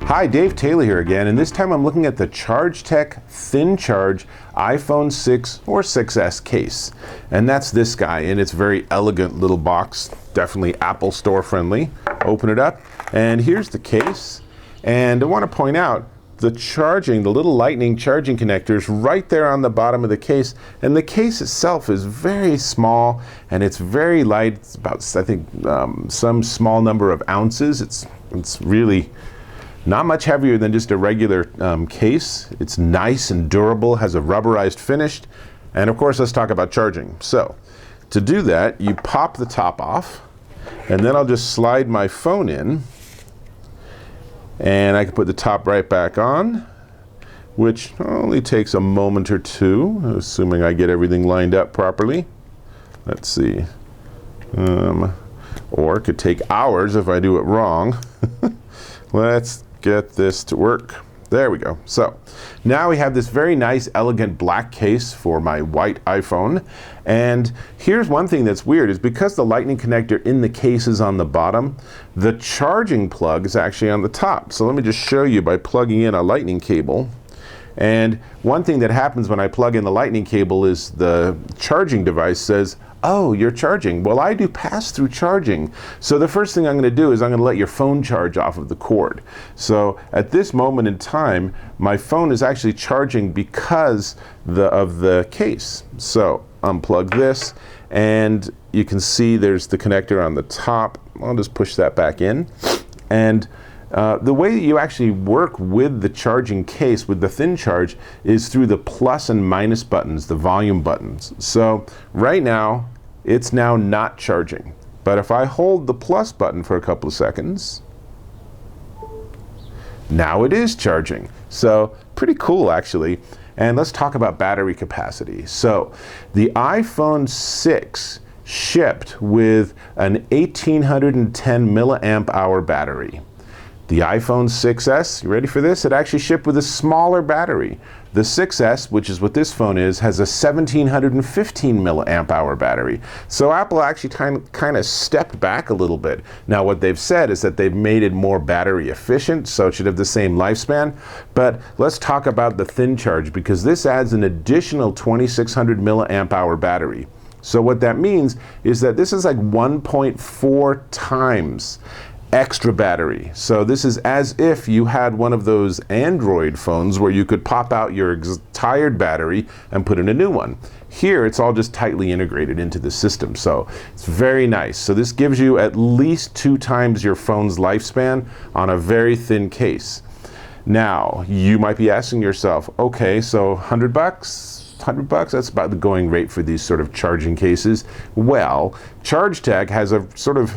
Hi, Dave Taylor here again, and this time I'm looking at the ChargeTech ThinCharge iPhone 6 or 6S case. And that's this guy in its very elegant little box, definitely Apple Store friendly. Open it up, and here's the case. And I want to point out the little lightning charging connectors right there on the bottom of the case. And the case itself is very small and it's very light. It's about, I think, some small number of ounces. It's really not much heavier than just a regular case. It's nice and durable, has a rubberized finish. And of course, let's talk about charging. So to do that, you pop the top off, and then I'll just slide my phone in, and I can put the top right back on, which only takes a moment or two, assuming I get everything lined up properly. Let's see. Or it could take hours if I do it wrong. Let's get this to work. There we go. So now we have this very nice, elegant black case for my white iPhone. And here's one thing that's weird is because the lightning connector in the case is on the bottom, the charging plug is actually on the top. So let me just show you by plugging in a lightning cable. And one thing that happens when I plug in the lightning cable is the charging device says, "Oh, you're charging." Well, I do pass-through charging. So the first thing I'm going to do is I'm going to let your phone charge off of the cord. So at this moment in time, my phone is actually charging because of the case. So unplug this, and you can see there's the connector on the top. I'll just push that back in. And the way that you actually work with the charging case with the ThinCharge is through the plus and minus buttons, the volume buttons. So right now, it's now not charging. But if I hold the plus button for a couple of seconds, now it is charging. So pretty cool, actually. And let's talk about battery capacity. So the iPhone 6 shipped with an 1810 milliamp hour battery. The iPhone 6S, you ready for this? It actually shipped with a smaller battery. The 6S, which is what this phone is, has a 1715 milliamp hour battery. So Apple actually kind of stepped back a little bit. Now what they've said is that they've made it more battery efficient, so it should have the same lifespan. But let's talk about the ThinCharge, because this adds an additional 2600 milliamp hour battery. So what that means is that this is like 1.4 times extra battery. So this is as if you had one of those Android phones where you could pop out your tired battery and put in a new one. Here it's all just tightly integrated into the system, so it's very nice. So this gives you at least 2 times your phone's lifespan on a very thin case. Now you might be asking yourself, okay, so $100? $100, that's about the going rate for these sort of charging cases. Well, ChargeTech has a sort of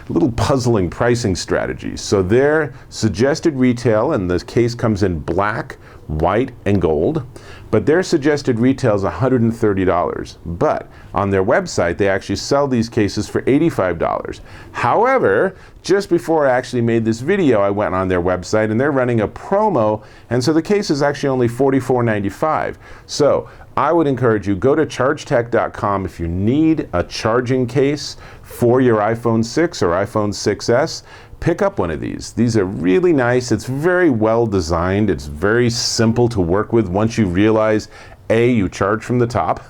little puzzling pricing strategy. So their suggested retail, and the case comes in black, white, and gold, but their suggested retail is $130. But on their website, they actually sell these cases for $85. However, just before I actually made this video, I went on their website and they're running a promo, and so the case is actually only $44.95. So I would encourage you, go to ChargeTech.com if you need a charging case for your iPhone 6 or iPhone 6S. Pick up one of these. These are really nice. It's very well designed. It's very simple to work with once you realize, A, you charge from the top.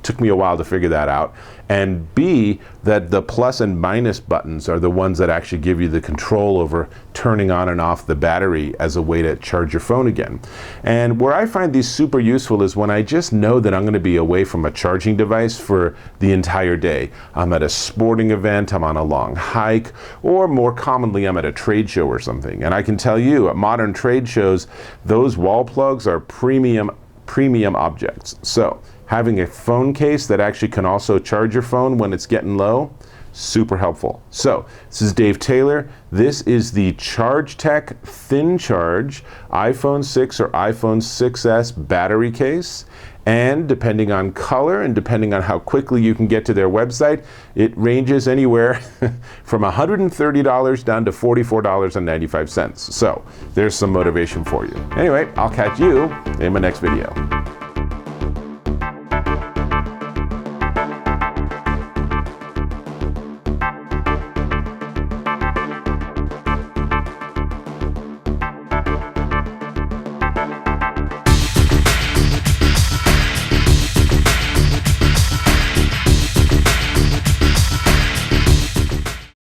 Took me a while to figure that out. And B, that the plus and minus buttons are the ones that actually give you the control over turning on and off the battery as a way to charge your phone again. And where I find these super useful is when I just know that I'm going to be away from a charging device for the entire day. I'm at a sporting event, I'm on a long hike, or more commonly I'm at a trade show or something. And I can tell you, at modern trade shows, those wall plugs are premium objects. So having a phone case that actually can also charge your phone when it's getting low, super helpful. So this is Dave Taylor. This is the ChargeTech ThinCharge iPhone 6 or iPhone 6S battery case. And depending on color and depending on how quickly you can get to their website, it ranges anywhere from $130 down to $44.95. So there's some motivation for you. Anyway, I'll catch you in my next video.